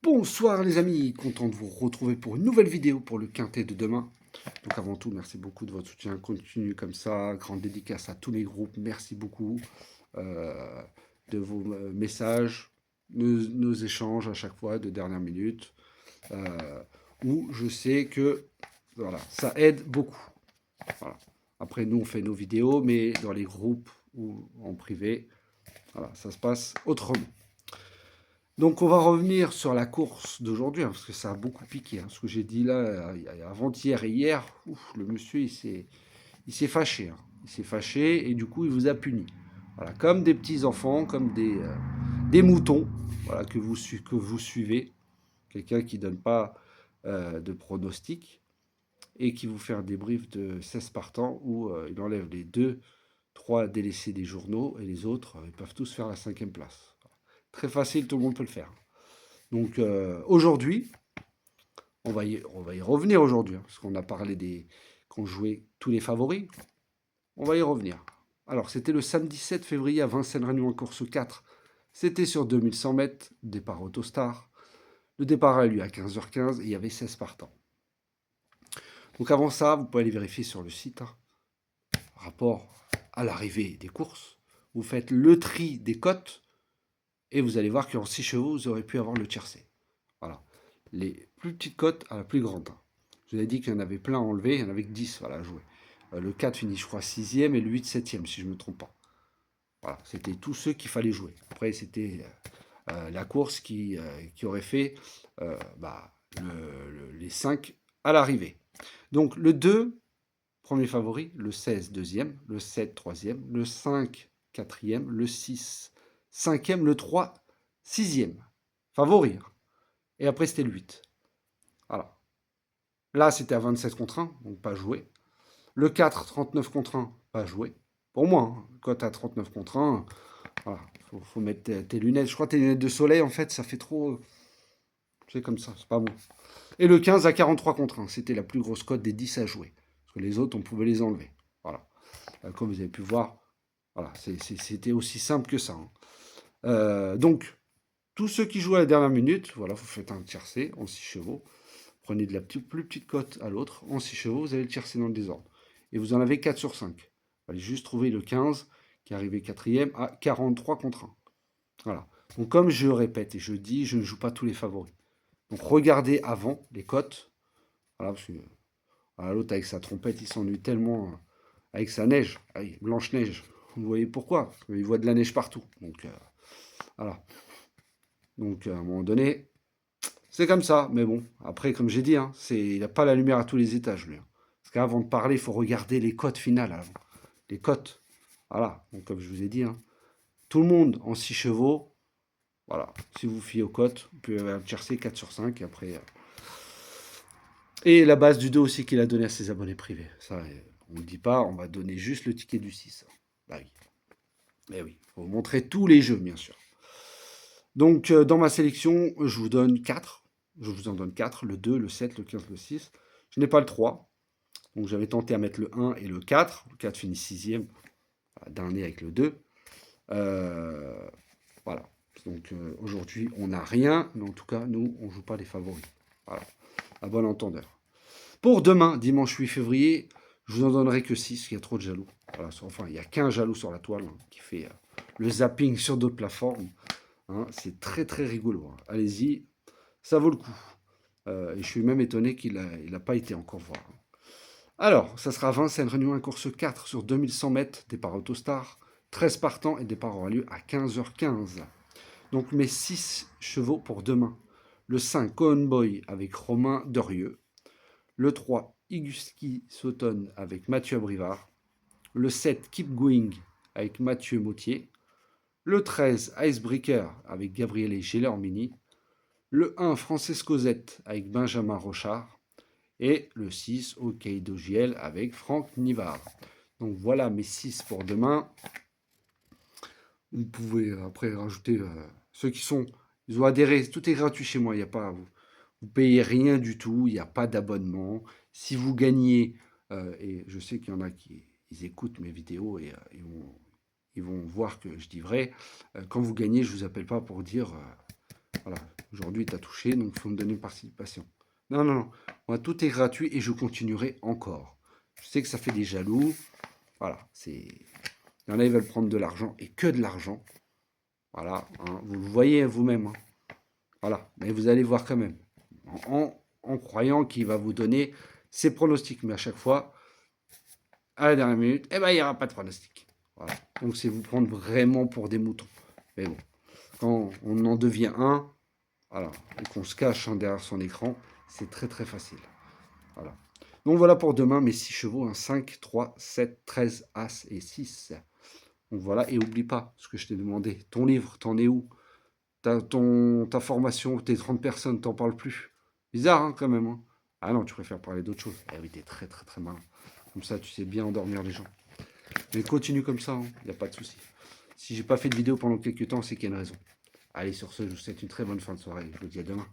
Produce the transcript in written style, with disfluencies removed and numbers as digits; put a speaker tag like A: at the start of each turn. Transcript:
A: Bonsoir les amis, content de vous retrouver pour une nouvelle vidéo pour le quintet de demain. Donc avant tout, merci beaucoup de votre soutien continu comme ça, grande dédicace à tous les groupes, merci beaucoup euh, de vos messages, nos échanges à chaque fois de dernière minute, où je sais que voilà, ça aide beaucoup. Voilà. Après nous on fait nos vidéos, mais dans les groupes ou en privé, voilà, ça se passe autrement. Donc on va revenir sur la course d'aujourd'hui, parce que ça a beaucoup piqué. Ce que j'ai dit là, avant-hier et hier, le monsieur il s'est fâché. Il s'est fâché et du coup il vous a puni. Voilà, comme des petits enfants, comme des moutons, voilà, que vous suivez. Quelqu'un qui ne donne pas de pronostic et qui vous fait un débrief de 16 partants où il enlève les 3 délaissés des journaux et les autres, ils peuvent tous faire la 5e place. Très facile, tout le monde peut le faire. Donc aujourd'hui, on va y revenir aujourd'hui, parce qu'on a parlé qu'on jouait tous les favoris. On va y revenir. Alors, c'était le samedi 7 février à Vincennes-Réunion en course 4. C'était sur 2100 mètres, départ Autostar. Le départ a eu lieu à 15h15 et il y avait 16 partants. Donc avant ça, vous pouvez aller vérifier sur le site, rapport à l'arrivée des courses. Vous faites le tri des cotes et vous allez voir qu'en 6 chevaux, vous aurez pu avoir le tiercé. Voilà. Les plus petites cotes à la plus grande. Je vous ai dit qu'il y en avait plein à enlever, il y en avait que 10 voilà, à jouer. Le 4 finit, je crois, 6e et le 8, 7e, si je ne me trompe pas. Voilà, c'était tous ceux qu'il fallait jouer. Après, c'était la course qui aurait fait les 5 à l'arrivée. Donc, le 2, premier favori, le 16, deuxième, le 7, troisième, le 5, quatrième, le 6, cinquième, le 3, sixième. Favori. Et après, c'était le 8. Voilà. Là, c'était à 27 contre 1, donc pas joué. Le 4, 39 contre 1, pas joué. Pour moi, quand tu as 39 contre 1, voilà, faut mettre tes lunettes. Je crois que tes lunettes de soleil, en fait, ça fait trop... C'est comme ça, c'est pas bon. Et le 15 à 43 contre 1, c'était la plus grosse cote des 10 à jouer. Parce que les autres, on pouvait les enlever. Voilà. Comme vous avez pu voir, voilà, c'était aussi simple que ça. Donc, tous ceux qui jouent à la dernière minute, voilà, vous faites un tiercé en 6 chevaux. Prenez de la plus petite cote à l'autre. En 6 chevaux, vous allez le tiercer dans le désordre. Et vous en avez 4 sur 5. Vous allez juste trouver le 15 qui est arrivé 4e à 43 contre 1. Voilà. Donc comme je répète et je dis, je ne joue pas tous les favoris. Donc regardez avant les cotes. Voilà, parce que voilà, l'autre avec sa trompette, il s'ennuie tellement avec sa neige. Ah oui, Blanche-Neige. Vous voyez pourquoi? Parce qu'il voit de la neige partout. Donc voilà. Donc à un moment donné, c'est comme ça, mais bon, après, comme j'ai dit, il n'a pas la lumière à tous les étages, lui. Parce qu'avant de parler, il faut regarder les cotes finales avant. Les cotes. Voilà, donc comme je vous ai dit, tout le monde en 6 chevaux, voilà, si vous fiez aux cotes, vous pouvez avoir le tiercé 4 sur 5, et après... Et la base du 2 aussi qu'il a donné à ses abonnés privés. Ça, on ne dit pas, on va donner juste le ticket du 6. Bah oui. Mais oui, il faut montrer tous les jeux, bien sûr. Donc, dans ma sélection, je vous donne 4. Je vous en donne 4, le 2, le 7, le 15, le 6. Je n'ai pas le 3. Donc, j'avais tenté à mettre le 1 et le 4. Le 4 finit 6e, dernier avec le 2. Voilà. Donc, aujourd'hui, on n'a rien. Mais en tout cas, nous, on ne joue pas les favoris. Voilà. À bon entendeur. Pour demain, dimanche 8 février, je vous en donnerai que 6. Il y a trop de jaloux. Voilà. Enfin, il n'y a qu'un jaloux sur la toile qui fait le zapping sur d'autres plateformes. C'est très très rigolo. Allez-y, ça vaut le coup. Et je suis même étonné qu'il n'a pas été encore voir. Alors, ça sera Vincennes-Réunion, course 4 sur 2100 mètres, départ Autostar, 13 partants et départ aura lieu à 15h15. Donc mes 6 chevaux pour demain. Le 5, Cohen Boy avec Romain Derieux. Le 3, Iguski Sauton avec Mathieu Abrivard. Le 7, Keep Going avec Mathieu Mautier. Le 13, Icebreaker avec Gabriele Gelormini. Le 1, Francesco Z avec Benjamin Rochard. Et le 6, OK Dogiel avec Franck Nivard. Donc voilà mes 6 pour demain. Vous pouvez après rajouter ceux qui sont... Ils ont adhéré, tout est gratuit chez moi. Il y a pas, vous payez rien du tout, il n'y a pas d'abonnement. Si vous gagnez, et je sais qu'il y en a qui ils écoutent mes vidéos et ils vont voir que je dis vrai. Quand vous gagnez, je ne vous appelle pas pour dire, voilà, aujourd'hui tu as touché, donc il faut me donner une participation. Non, non, non. Moi, tout est gratuit et je continuerai encore. Je sais que ça fait des jaloux. Voilà, c'est... Il y en a, ils veulent prendre de l'argent et que de l'argent. Voilà, hein, vous le voyez vous-même. Hein. Voilà, mais vous allez voir quand même. En croyant qu'il va vous donner ses pronostics. Mais à chaque fois, à la dernière minute, eh ben, il n'y aura pas de pronostic. Voilà. Donc c'est vous prendre vraiment pour des moutons. Mais bon, quand on en devient un, voilà, et qu'on se cache derrière son écran, c'est très très facile. Voilà. Donc voilà pour demain, mes 6 chevaux, hein, 5, 3, 7, 13, As et 6. Donc voilà, et oublie pas ce que je t'ai demandé. Ton livre, t'en es où? Ta formation, tes 30 personnes, t'en parles plus. Bizarre, hein, quand même. Hein. Ah non, tu préfères parler d'autre chose. Eh oui, t'es très très très malin. Comme ça, tu sais bien endormir les gens. Mais continue comme ça, il n'y a pas de souci. Si j'ai pas fait de vidéo pendant quelques temps, c'est qu'il y a une raison. Allez, sur ce, je vous souhaite une très bonne fin de soirée. Je vous dis à demain.